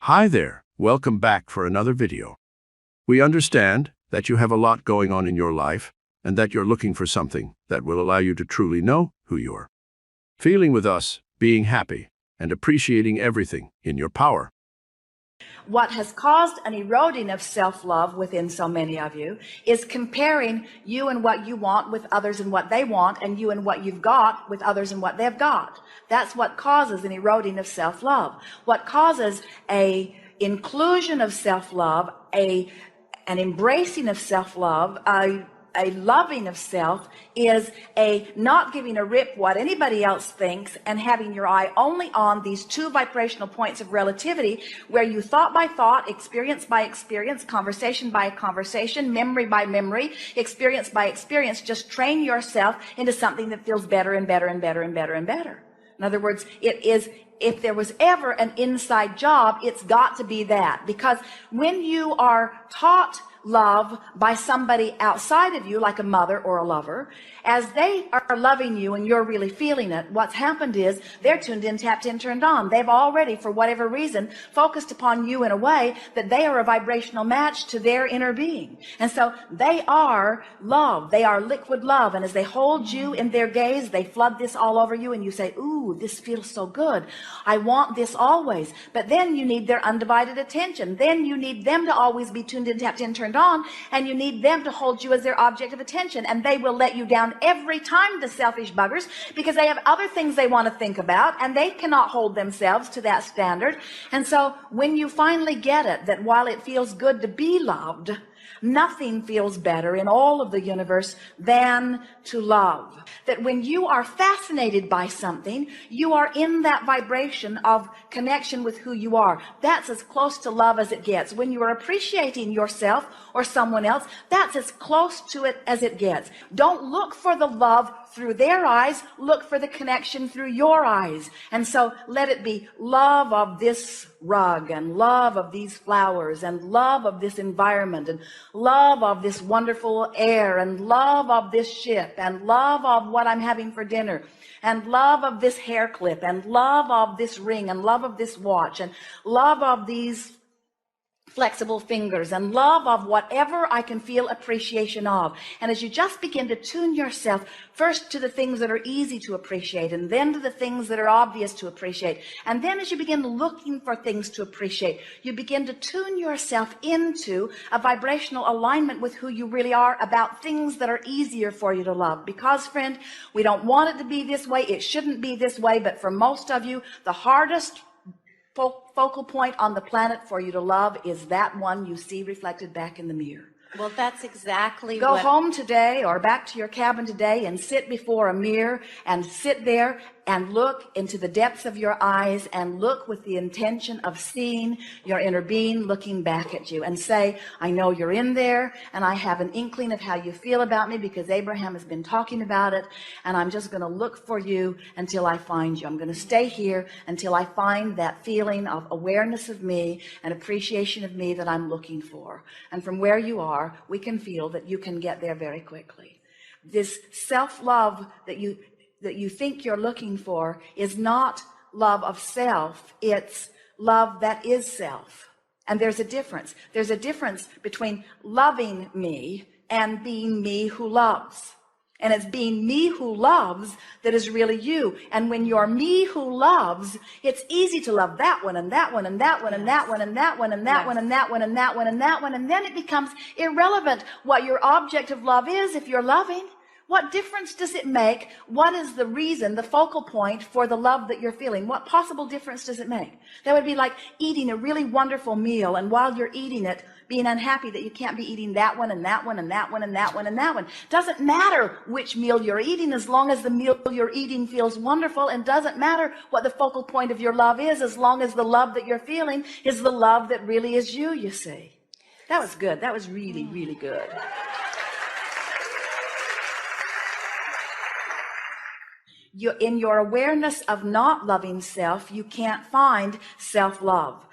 Hi there, welcome back for another video. We understand that you have a lot going on in your life and that you're looking for something that will allow you to truly know who you are. Feeling with us, being happy, and appreciating everything in your power. What has caused an eroding of self-love within so many of you is comparing you and what you want with others and what they want, and you and what you've got with others and what they've got. That's what causes an eroding of self-love. What causes a inclusion of self-love, an embracing of self-love, a loving of self is a not giving a rip what anybody else thinks and having your eye only on these two vibrational points of relativity where you thought by thought, experience by experience, conversation by conversation, memory by memory, experience by experience, just train yourself into something that feels better and better and better and better and better. In other words, it is, if there was ever an inside job, it's got to be that, because when you are taught love by somebody outside of you, like a mother or a lover, as they are loving you and you're really feeling it, what's happened is they're tuned in, tapped in, turned on. They've already, for whatever reason, focused upon you in a way that they are a vibrational match to their inner being. And so they are love. They are liquid love. And as they hold you in their gaze, they flood this all over you and you say, ooh, this feels so good. I want this always. But then you need their undivided attention. Then you need them to always be tuned in, tapped in, turned on, and you need them to hold you as their object of attention, and they will let you down every time, the selfish buggers, because they have other things they want to think about and they cannot hold themselves to that standard. And so when you finally get it, that while it feels good to be loved, nothing feels better in all of the universe than to love. That when you are fascinated by something, you are in that vibration of connection with who you are. That's as close to love as it gets. When you are appreciating yourself or someone else, that's as close to it as it gets. Don't look for the love through their eyes, look for the connection through your eyes. And so let it be love of this rug, and love of these flowers, and love of this environment, and love of this wonderful air, and love of this ship, and love of what I'm having for dinner, and love of this hair clip, and love of this ring, and love of this watch, and love of these flexible fingers, and love of whatever I can feel appreciation of. And as you just begin to tune yourself first to the things that are easy to appreciate, and then to the things that are obvious to appreciate, and then as you begin looking for things to appreciate, you begin to tune yourself into a vibrational alignment with who you really are about things that are easier for you to love. Because, friend, we don't want it to be this way. It shouldn't be this way. But for most of you, the hardest focal point on the planet for you to love is that one you see reflected back in the mirror. Well, that's exactly Go home today or back to your cabin today and sit before a mirror and sit there and look into the depths of your eyes and look with the intention of seeing your inner being looking back at you, and say, I know you're in there, and I have an inkling of how you feel about me because Abraham has been talking about it, and I'm just going to look for you until I find you. I'm going to stay here until I find that feeling of awareness of me and appreciation of me that I'm looking for. And from where you are, we can feel that you can get there very quickly. This self-love that you think you're looking for is not love of self. It's love that is self. And there's a difference. There's a difference between loving me and being me who loves. And it's being me who loves that is really you. And when you're me who loves, it's easy to love that one and that one and that one and that one and that one and that one and that one and that one and that one. And then it becomes irrelevant what your object of love is if you're loving. What difference does it make? What is the reason, the focal point for the love that you're feeling? What possible difference does it make? That would be like eating a really wonderful meal, and while you're eating it, being unhappy that you can't be eating that one and that one and that one and that one and that one. Doesn't matter which meal you're eating as long as the meal you're eating feels wonderful, and doesn't matter what the focal point of your love is as long as the love that you're feeling is the love that really is you, you see. That was good. That was really, really good. In your awareness of not loving self, you can't find self-love.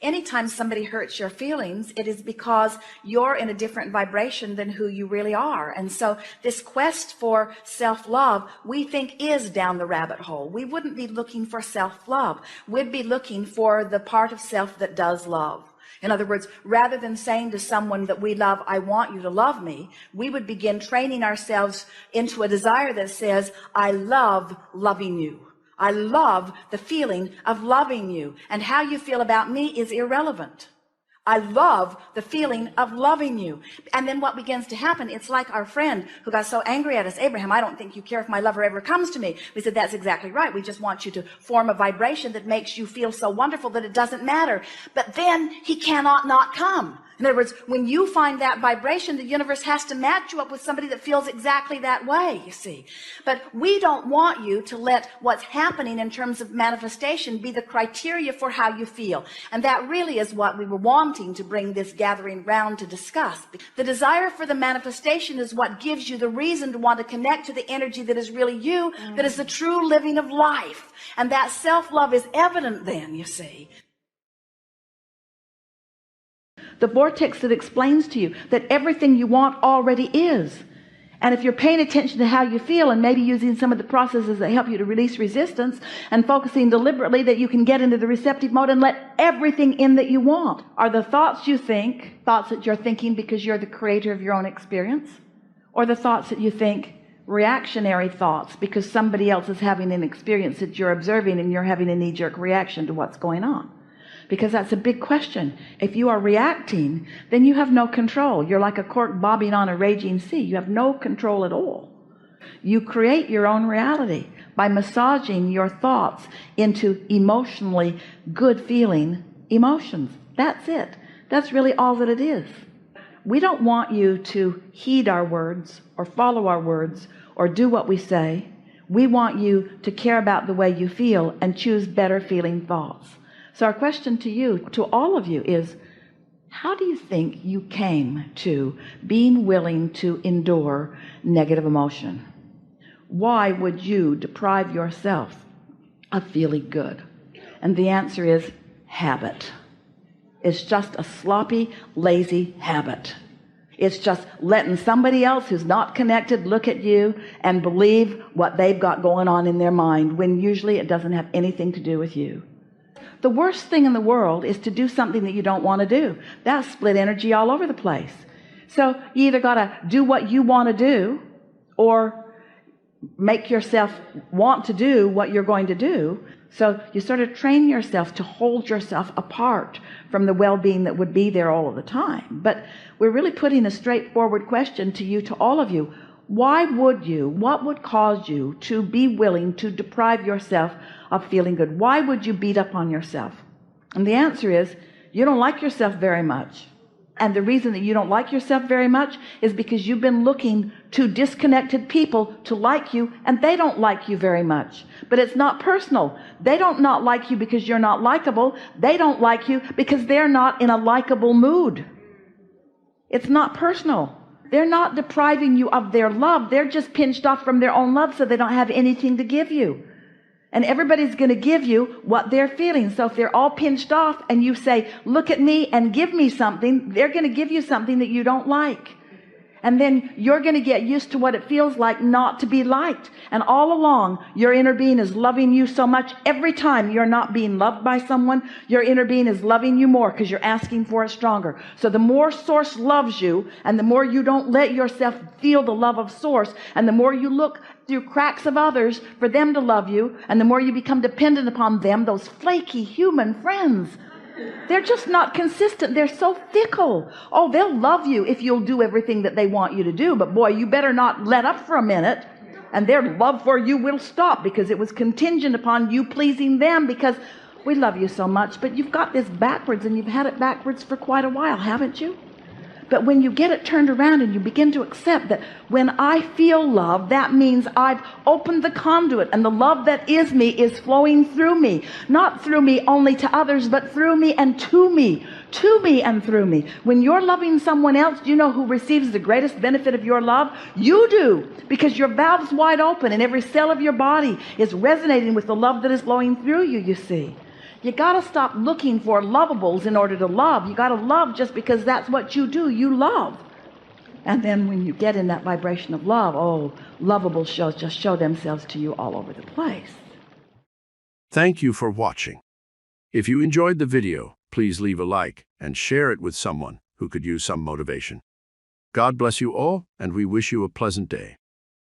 Anytime somebody hurts your feelings, it is because you're in a different vibration than who you really are. And so this quest for self-love, we think, is down the rabbit hole. We wouldn't be looking for self-love. We'd be looking for the part of self that does love. In other words, rather than saying to someone that we love, I want you to love me, we would begin training ourselves into a desire that says, I love loving you. I love the feeling of loving you, and how you feel about me is irrelevant. I love the feeling of loving you. And then what begins to happen, it's like our friend who got so angry at us, Abraham, I don't think you care if my lover ever comes to me. We said, that's exactly right. We just want you to form a vibration that makes you feel so wonderful that it doesn't matter. But then he cannot not come. In other words, when you find that vibration, the universe has to match you up with somebody that feels exactly that way, you see. But we don't want you to let what's happening in terms of manifestation be the criteria for how you feel. And that really is what we were wanting to bring this gathering round to discuss. The desire for the manifestation is what gives you the reason to want to connect to the energy that is really you, that is the true living of life. And that self-love is evident then, you see. The vortex that explains to you that everything you want already is. And if you're paying attention to how you feel and maybe using some of the processes that help you to release resistance and focusing deliberately, that you can get into the receptive mode and let everything in that you want. Are the thoughts you think thoughts that you're thinking because you're the creator of your own experience? Or the thoughts that you think reactionary thoughts because somebody else is having an experience that you're observing and you're having a knee-jerk reaction to what's going on? Because that's a big question. If you are reacting, then you have no control. You're like a cork bobbing on a raging sea. You have no control at all. You create your own reality by massaging your thoughts into emotionally good feeling emotions. That's it. That's really all that it is. We don't want you to heed our words or follow our words or do what we say. We want you to care about the way you feel and choose better feeling thoughts. So our question to you, to all of you, is how do you think you came to being willing to endure negative emotion? Why would you deprive yourself of feeling good? And the answer is habit. It's just a sloppy, lazy habit. It's just letting somebody else who's not connected look at you and believe what they've got going on in their mind, when usually it doesn't have anything to do with you. The worst thing in the world is to do something that you don't want to do. That's split energy all over the place. So you either got to do what you want to do or make yourself want to do what you're going to do. So you sort of train yourself to hold yourself apart from the well-being that would be there all of the time. But we're really putting a straightforward question to you, to all of you. Why would you, what would cause you to be willing to deprive yourself of feeling good? Why would you beat up on yourself? And the answer is, you don't like yourself very much. And the reason that you don't like yourself very much is because you've been looking to disconnected people to like you, and they don't like you very much. But it's not personal. They don't not like you because you're not likable. They don't like you because they're not in a likable mood. It's not personal. They're not depriving you of their love. They're just pinched off from their own love, so they don't have anything to give you. And everybody's going to give you what they're feeling. So if they're all pinched off and you say, look at me and give me something, they're going to give you something that you don't like. And then you're going to get used to what it feels like not to be liked. And all along, your inner being is loving you so much. Every time you're not being loved by someone, your inner being is loving you more because you're asking for it stronger. So the more Source loves you, and the more you don't let yourself feel the love of Source, and the more you look through cracks of others for them to love you, and the more you become dependent upon them, those flaky human friends, they're just not consistent. They're so fickle. Oh, they'll love you if you'll do everything that they want you to do. But boy, you better not let up for a minute, and their love for you will stop because it was contingent upon you pleasing them, because we love you so much. But you've got this backwards, and you've had it backwards for quite a while, haven't you? But when you get it turned around and you begin to accept that when I feel love, that means I've opened the conduit, and the love that is me is flowing through me. Not through me only to others, but through me and to me. To me and through me. When you're loving someone else, do you know who receives the greatest benefit of your love? You do, because your valve's wide open and every cell of your body is resonating with the love that is flowing through you, you see. You got to stop looking for lovables in order to love. You got to love just because that's what you do. You love. And then when you get in that vibration of love, oh, lovable shows just show themselves to you all over the place. Thank you for watching. If you enjoyed the video, please leave a like and share it with someone who could use some motivation. God bless you all, and we wish you a pleasant day.